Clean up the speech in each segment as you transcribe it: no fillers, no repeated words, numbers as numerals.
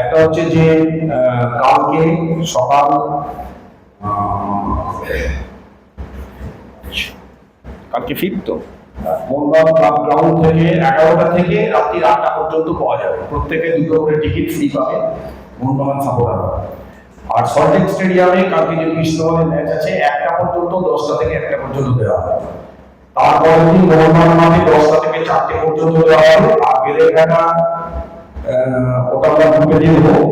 একটা হচ্ছে যে কালকে সকাল কালকে ফিফথ তো মোহনবাগান ক্লাব গ্রাউন্ড থেকে 11টা থেকে রাত্রি 8টা পর্যন্ত পাওয়া যাবে। প্রত্যেকে 2টো করে টিকিট ফ্রি পাবে মোহনবাগান সাপোর্টাররা। আর সল্টলেক স্টেডিয়ামে কালকে যে কৃষ্ণবানের ম্যাচ আছে 1টা পর্যন্ত, 10টা থেকে 1টা পর্যন্ত দেওয়া হবে। তারপরের দিন মোহনবাগান মাঠে 10টা থেকে 4টে পর্যন্ত দেওয়া হবে। আর বেলেঘাটা ওটা আমরা গ্রুপে দিয়ে দেবো।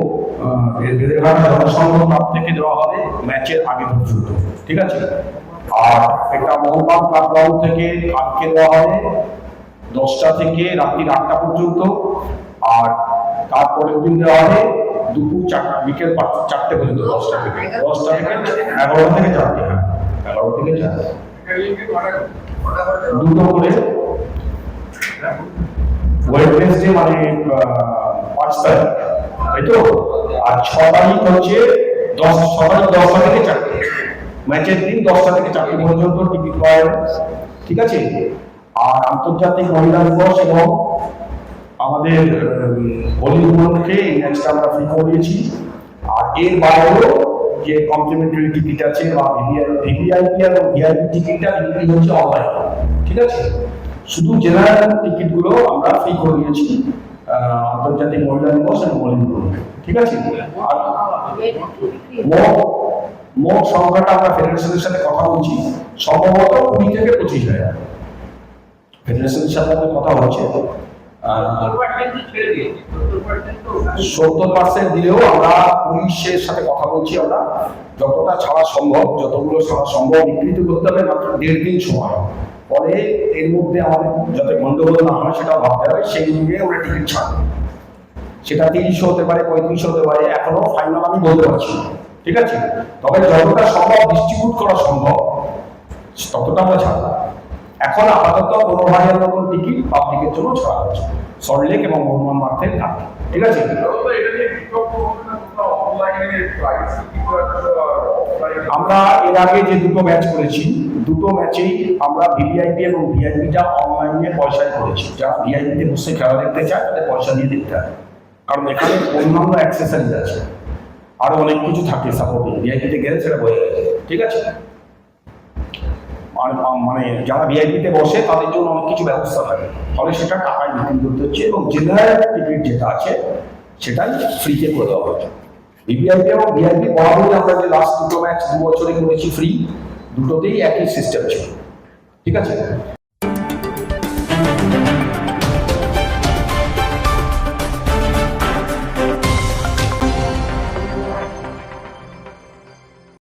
বেলেঘাটা জনসংঘ ক্লাব থেকে দেওয়া হবে ম্যাচের আগে পর্যন্ত, ঠিক আছে। আর এটা মোহনবাগান ক্লাব গ্রাউন্ড থেকে কালকে দেওয়া হবে 10টা থেকে রাত্রি 8টা পর্যন্ত। আর তারপরের দিন দেওয়া হবে দুপুর বিকেল 4টে পর্যন্ত, 10টা থেকে 11টা থেকে 4টে, 11 থেকে 4টে, 2টো করে। ওয়েডনেসডে মানে 5 তারিখ, তাই তো। আর 6 তারিখ হচ্ছে 6 তারিখ 10টা থেকে 4টে, ম্যাচের দিন 10টা থেকে 4টে পর্যন্ত টিকিট পাওয়া যাবে, ঠিক আছে। আর আন্তর্জাতিক মহিলা দিবস এবং আমাদের হোলি উপলক্ষে এই ম্যাচটা আমরা ফ্রি করে দিয়েছি। আর এর বাইরেও যে কমপ্লিমেন্টারি টিকিট আছে বা ভিভিআইপি এবং ভিআইপি টিকিটটা বিক্রি হচ্ছে অনলাইন, ঠিক আছে। শুধু জেনারেল টিকিটগুলো আমরা ফ্রি করে দিয়েছি আন্তর্জাতিক মহিলা দিবস এবং হোলি উপলক্ষে, ঠিক আছে। আর মোট সংখ্যাটা আমরা ফেডারেশনের সাথে কথা বলছি, সম্ভবত 20 থেকে 25,000 ফেডারেশনের সাথে কথা হচ্ছে। 70% দিলেও আমরা পুলিশের সাথে কথা বলছি। আমরা যতটা ছাড়া সম্ভব, যতগুলো ছাড়া সম্ভব বিকৃত করতে হবে মাত্র 1.5 দিন সময়। পরে এর মধ্যে আমাদের যাতে গন্ডগোল না হয় সেটা ভাবতে হবে, সেই অনুযায়ী আমরা টিকিট ছাড়বো। সেটা 30 হতে পারে, 35 হতে পারে, এখনো ফাইনাল আমি বলতে পারছি না, ঠিক আছে। তবে যতটা সম্ভব ডিস্ট্রিবিউট করা সম্ভব ততটা আমরা ছাড়বো। এখন আপাতত 15,000 মতন টিকিট পাবলিকের জন্য ছাড়া হচ্ছে সল্টলেক এবং মোহনবাগান মাঠের কাছে, ঠিক আছে। আমরা এর আগে যে 2টো ম্যাচ করেছি, 2টো ম্যাচেই আমরা ভিভিআইপি এবং ভিআইপিটা অনলাইনে পয়সায় করেছি। যারা ভিআইপিতে বসে খেলা দেখতে চায় তাদের পয়সা দিয়ে দেখতে হয়, কারণ এখানে অন্যান্য অ্যাক্সেসরিজ আছে, আরো অনেক কিছু থাকে সাপোর্টিং। ভিআইপিতে গেলে সেটা বয়ে গেছে, ঠিক আছে। মানে যারা ভিআইপিতে বসে তাদের জন্য অনেক কিছু ব্যবস্থা থাকে, ফলে সেটা টাকায় বিক্রি করতে হচ্ছে। এবং জেনারেল টিকিট যেটা আছে সেটাই ফ্রিতে করে দেওয়া হচ্ছে। ভিভিআইপি এবং ভিআইপি বরাবরই আমরা যে লাস্ট 2টো ম্যাচ 2 বছরে করেছি ফ্রি, দুটোতেই একই সিস্টেম ছিল, ঠিক আছে।